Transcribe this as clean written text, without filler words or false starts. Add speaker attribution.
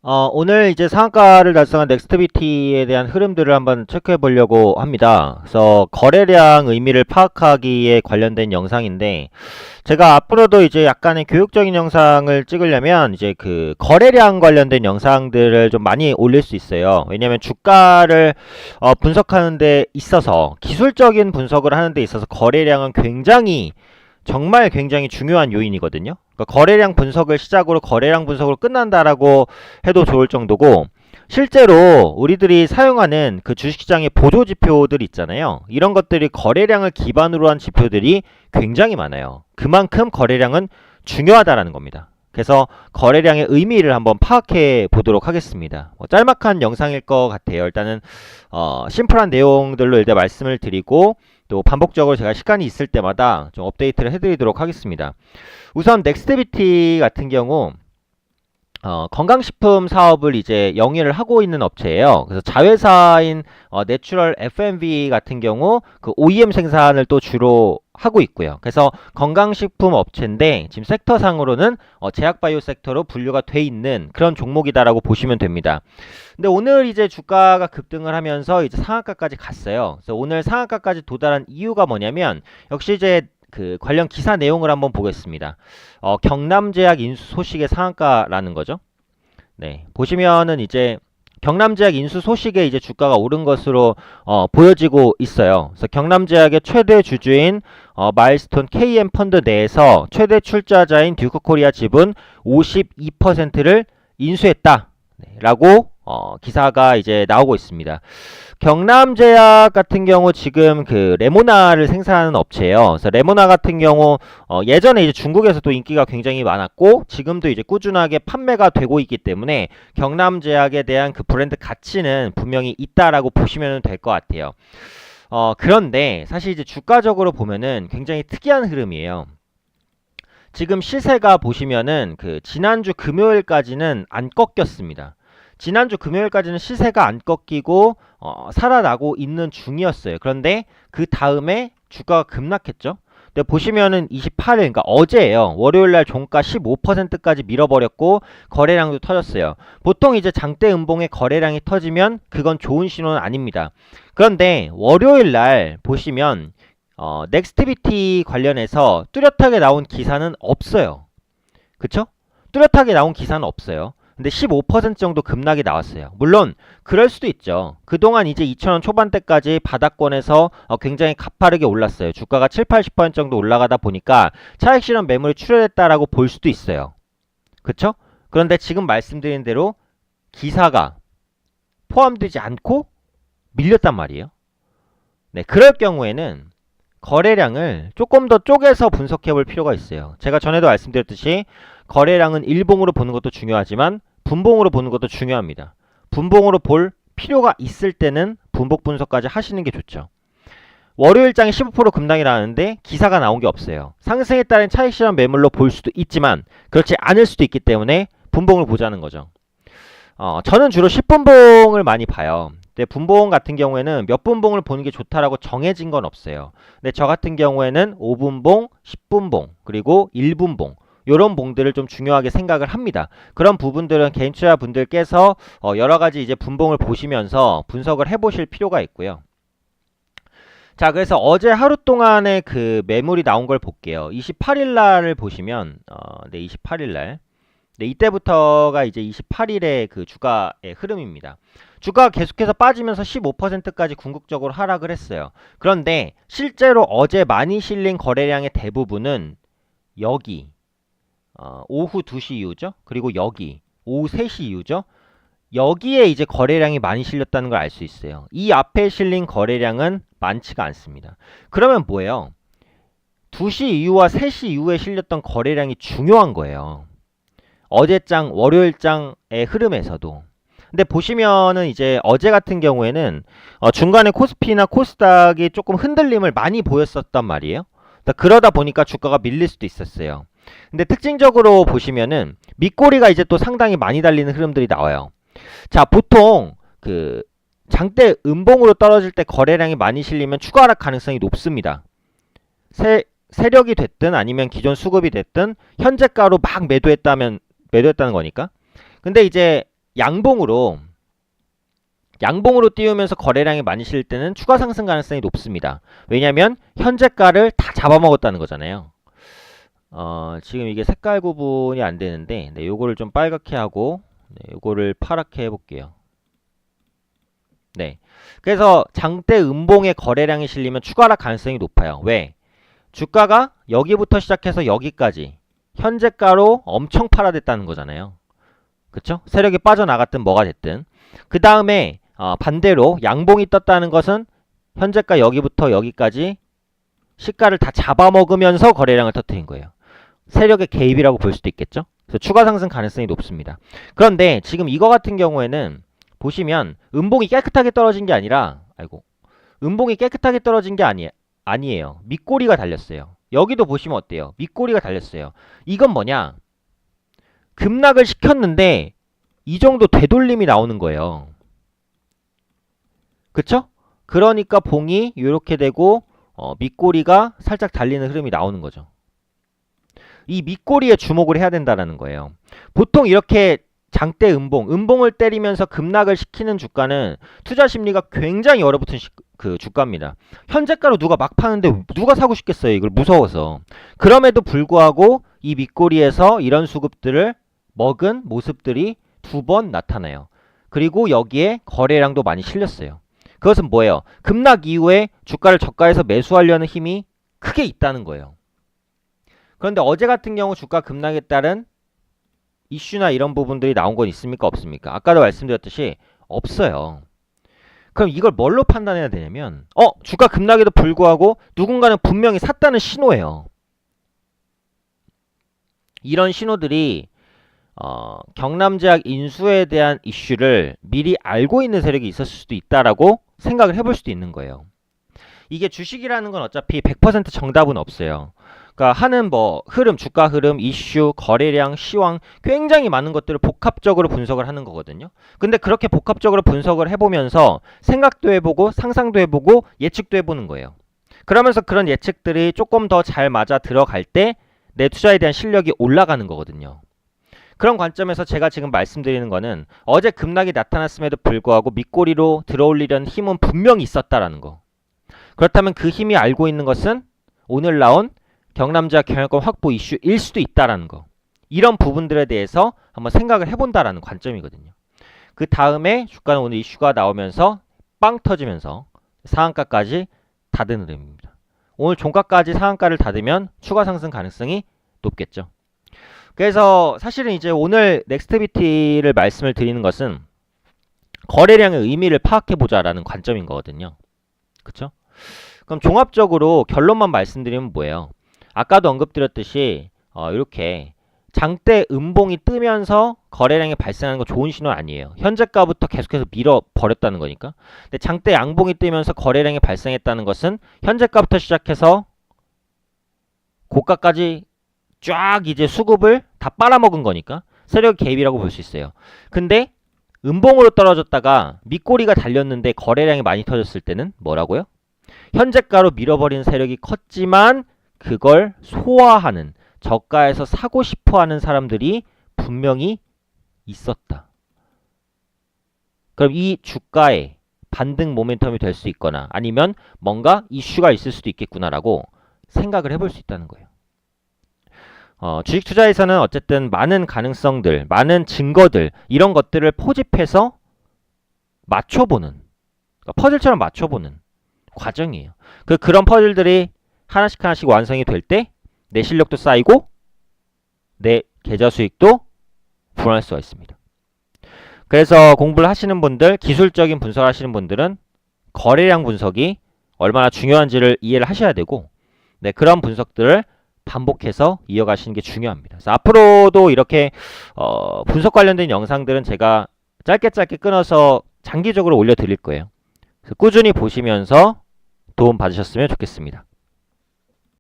Speaker 1: 오늘 이제 상한가를 달성한 넥스트비티에 대한 흐름들을 한번 체크해 보려고 합니다. 그래서 거래량 의미를 파악하기에 관련된 영상인데, 제가 앞으로도 이제 약간의 교육적인 영상을 찍으려면 이제 그 거래량 관련된 영상들을 좀 많이 올릴 수 있어요. 왜냐면 주가를 분석하는 데 있어서, 기술적인 분석을 하는 데 있어서 거래량은 정말 굉장히 중요한 요인이거든요. 그러니까 거래량 분석을 시작으로 거래량 분석으로 끝난다라고 해도 좋을 정도고, 실제로 우리들이 사용하는 그 주식시장의 보조지표들 있잖아요. 이런 것들이 거래량을 기반으로 한 지표들이 굉장히 많아요. 그만큼 거래량은 중요하다라는 겁니다. 그래서 거래량의 의미를 한번 파악해 보도록 하겠습니다. 짤막한 영상일 것 같아요. 일단은 심플한 내용들로 일단 말씀을 드리고, 또 반복적으로 제가 시간이 있을 때마다 좀 업데이트를 해드리도록 하겠습니다. 우선 넥스트비티 같은 경우 건강식품 사업을 이제 영위를 하고 있는 업체예요. 그래서 자회사인 내추럴 F&V 같은 경우 그 OEM 생산을 또 주로 하고 있고요. 그래서 건강식품 업체인데 지금 섹터상으로는 제약바이오 섹터로 분류가 돼 있는 그런 종목이다라고 보시면 됩니다. 근데 오늘 이제 주가가 급등을 하면서 이제 상한가까지 갔어요. 그래서 오늘 상한가까지 도달한 이유가 뭐냐면, 역시 이제 그 관련 기사 내용을 한번 보겠습니다. 경남제약 인수 소식의 상한가라는 거죠. 네, 보시면은 이제 경남제약 인수 소식에 이제 주가가 오른 것으로 보여지고 있어요. 그래서 경남제약의 최대 주주인 마일스톤 KM 펀드 내에서 최대 출자자인 듀크코리아 지분 52%를 인수했다. 네, 라고 기사가 이제 나오고 있습니다. 경남제약 같은 경우 지금 그 레모나를 생산하는 업체예요. 그래서 레모나 같은 경우 예전에 이제 중국에서도 인기가 굉장히 많았고, 지금도 이제 꾸준하게 판매가 되고 있기 때문에 경남제약에 대한 그 브랜드 가치는 분명히 있다라고 보시면 될 것 같아요. 그런데 사실 이제 주가적으로 보면은 굉장히 특이한 흐름이에요. 지금 시세가 보시면은 그 지난주 금요일까지는 안 꺾였습니다. 지난주 금요일까지는 시세가 안 꺾이고 살아나고 있는 중이었어요. 그런데 그 다음에 주가가 급락했죠. 근데 보시면은 28일, 그러니까 어제예요. 월요일날 종가 15%까지 밀어버렸고 거래량도 터졌어요. 보통 이제 장대 음봉에 거래량이 터지면 그건 좋은 신호는 아닙니다. 그런데 월요일날 보시면 넥스티비티 관련해서 뚜렷하게 나온 기사는 없어요. 그쵸? 뚜렷하게 나온 기사는 없어요. 근데 15% 정도 급락이 나왔어요. 물론 그럴 수도 있죠. 그동안 이제 2,000원 초반대까지 바닥권에서 굉장히 가파르게 올랐어요. 주가가 7, 80% 정도 올라가다 보니까 차익 실현 매물이 출혈했다라고 볼 수도 있어요. 그쵸? 그런데 지금 말씀드린 대로 기사가 포함되지 않고 밀렸단 말이에요. 네, 그럴 경우에는 거래량을 조금 더 쪼개서 분석해 볼 필요가 있어요. 제가 전에도 말씀드렸듯이 거래량은 일봉으로 보는 것도 중요하지만 분봉으로 보는 것도 중요합니다. 분봉으로 볼 필요가 있을 때는 분복 분석까지 하시는 게 좋죠. 월요일장에 15% 급락이 나왔는데 기사가 나온 게 없어요. 상승에 따른 차익 실현 매물로 볼 수도 있지만 그렇지 않을 수도 있기 때문에 분봉을 보자는 거죠. 저는 주로 10분봉을 많이 봐요. 근데 분봉 같은 경우에는 몇 분봉을 보는 게 좋다라고 정해진 건 없어요. 근데 저 같은 경우에는 5분봉, 10분봉, 그리고 1분봉, 요런 봉들을 좀 중요하게 생각을 합니다. 그런 부분들은 개인 투자 분들께서 여러 가지 이제 분봉을 보시면서 분석을 해보실 필요가 있고요. 자, 그래서 어제 하루 동안의 그 매물이 나온 걸 볼게요. 28일 날을 보시면, 네, 28일 날. 네, 이때부터가 이제 28일의 그 주가의 흐름입니다. 주가가 계속해서 빠지면서 15%까지 궁극적으로 하락을 했어요. 그런데 실제로 어제 많이 실린 거래량의 대부분은 여기 오후 2시 이후죠. 그리고 여기 오후 3시 이후죠. 여기에 이제 거래량이 많이 실렸다는 걸 알 수 있어요. 이 앞에 실린 거래량은 많지가 않습니다. 그러면 뭐예요? 2시 이후와 3시 이후에 실렸던 거래량이 중요한 거예요. 어제장, 월요일장의 흐름에서도. 근데 보시면은 이제 어제 같은 경우에는 중간에 코스피나 코스닥이 조금 흔들림을 많이 보였었단 말이에요. 그러다 보니까 주가가 밀릴 수도 있었어요. 근데 특징적으로 보시면은 밑꼬리가 이제 또 상당히 많이 달리는 흐름들이 나와요. 자, 보통 그 장대 음봉으로 떨어질 때 거래량이 많이 실리면 추가 하락 가능성이 높습니다. 세력이 됐든 아니면 기존 수급이 됐든 현재가로 막 매도했다는 거니까. 근데 이제 양봉으로 띄우면서 거래량이 많이 실릴 때는 추가 상승 가능성이 높습니다. 왜냐하면 현재가를 다 잡아먹었다는 거잖아요. 지금 이게 색깔 구분이 안 되는데, 네, 요거를 좀 빨갛게 하고, 네, 요거를 파랗게 해볼게요. 네. 그래서 장대 음봉의 거래량이 실리면 추가 하락 가능성이 높아요. 왜? 주가가 여기부터 시작해서 여기까지 현재가로 엄청 팔아댔다는 거잖아요. 그쵸? 세력이 빠져나갔든 뭐가 됐든. 그 다음에 반대로 양봉이 떴다는 것은 현재가 여기부터 여기까지 시가를 다 잡아먹으면서 거래량을 터뜨린 거예요. 세력의 개입이라고 볼 수도 있겠죠? 그래서 추가 상승 가능성이 높습니다. 그런데 지금 이거 같은 경우에는 보시면 음봉이 깨끗하게 떨어진 게 아니라 음봉이 깨끗하게 떨어진 게 아니에요. 밑꼬리가 달렸어요. 여기도 보시면 어때요? 밑꼬리가 달렸어요. 이건 뭐냐? 급락을 시켰는데 이 정도 되돌림이 나오는 거예요. 그쵸? 그러니까 봉이 이렇게 되고 밑꼬리가 살짝 달리는 흐름이 나오는 거죠. 이 밑꼬리에 주목을 해야 된다는 거예요. 보통 이렇게 장대 음봉을 때리면서 급락을 시키는 주가는 투자 심리가 굉장히 얼어붙은 그 주가입니다. 현재가로 누가 막 파는데 누가 사고 싶겠어요, 이걸 무서워서. 그럼에도 불구하고 이 밑꼬리에서 이런 수급들을 먹은 모습들이 두 번 나타나요. 그리고 여기에 거래량도 많이 실렸어요. 그것은 뭐예요? 급락 이후에 주가를 저가에서 매수하려는 힘이 크게 있다는 거예요. 그런데 어제 같은 경우 주가 급락에 따른 이슈나 이런 부분들이 나온 건 있습니까? 없습니까? 아까도 말씀드렸듯이 없어요. 그럼 이걸 뭘로 판단해야 되냐면 주가 급락에도 불구하고 누군가는 분명히 샀다는 신호예요. 이런 신호들이 경남제약 인수에 대한 이슈를 미리 알고 있는 세력이 있었을 수도 있다라고 생각을 해볼 수도 있는 거예요. 이게 주식이라는 건 어차피 100% 정답은 없어요. 그러니까 하는 흐름, 주가 흐름, 이슈, 거래량, 시황 굉장히 많은 것들을 복합적으로 분석을 하는 거거든요. 근데 그렇게 복합적으로 분석을 해보면서 생각도 해보고 상상도 해보고 예측도 해보는 거예요. 그러면서 그런 예측들이 조금 더 잘 맞아 들어갈 때 내 투자에 대한 실력이 올라가는 거거든요. 그런 관점에서 제가 지금 말씀드리는 거는 어제 급락이 나타났음에도 불구하고 밑꼬리로 들어올리려는 힘은 분명히 있었다라는 거. 그렇다면 그 힘이 알고 있는 것은 오늘 나온 경남제약 경영권 확보 이슈일 수도 있다라는 거. 이런 부분들에 대해서 한번 생각을 해본다라는 관점이거든요. 그 다음에 주가는 오늘 이슈가 나오면서 빵 터지면서 상한가까지 닫은 흐름입니다. 오늘 종가까지 상한가를 닫으면 추가 상승 가능성이 높겠죠. 그래서 사실은 이제 오늘 넥스트비티를 말씀을 드리는 것은 거래량의 의미를 파악해보자라는 관점인 거거든요. 그쵸? 그럼 종합적으로 결론만 말씀드리면 뭐예요? 아까도 언급드렸듯이 이렇게 장대 음봉이 뜨면서 거래량이 발생하는 건 좋은 신호 아니에요. 현재가부터 계속해서 밀어버렸다는 거니까. 근데 장대 양봉이 뜨면서 거래량이 발생했다는 것은 현재가부터 시작해서 고가까지 쫙 이제 수급을 다 빨아먹은 거니까 세력 개입이라고 볼 수 있어요. 근데 음봉으로 떨어졌다가 밑꼬리가 달렸는데 거래량이 많이 터졌을 때는 뭐라고요? 현재가로 밀어버리는 세력이 컸지만 그걸 소화하는 저가에서 사고 싶어하는 사람들이 분명히 있었다. 그럼 이 주가의 반등 모멘텀이 될 수 있거나 아니면 뭔가 이슈가 있을 수도 있겠구나라고 생각을 해볼 수 있다는 거예요. 주식 투자에서는 어쨌든 많은 가능성들, 많은 증거들 이런 것들을 포집해서 맞춰보는, 그러니까 퍼즐처럼 맞춰보는 과정이에요. 그런 퍼즐들이 하나씩 완성이 될 때 내 실력도 쌓이고 내 계좌 수익도 불어날 수가 있습니다. 그래서 공부를 하시는 분들, 기술적인 분석을 하시는 분들은 거래량 분석이 얼마나 중요한지를 이해를 하셔야 되고 그런 분석들을 반복해서 이어가시는 게 중요합니다. 그래서 앞으로도 이렇게 분석 관련된 영상들은 제가 짧게 끊어서 장기적으로 올려드릴 거예요. 그래서 꾸준히 보시면서 도움 받으셨으면 좋겠습니다.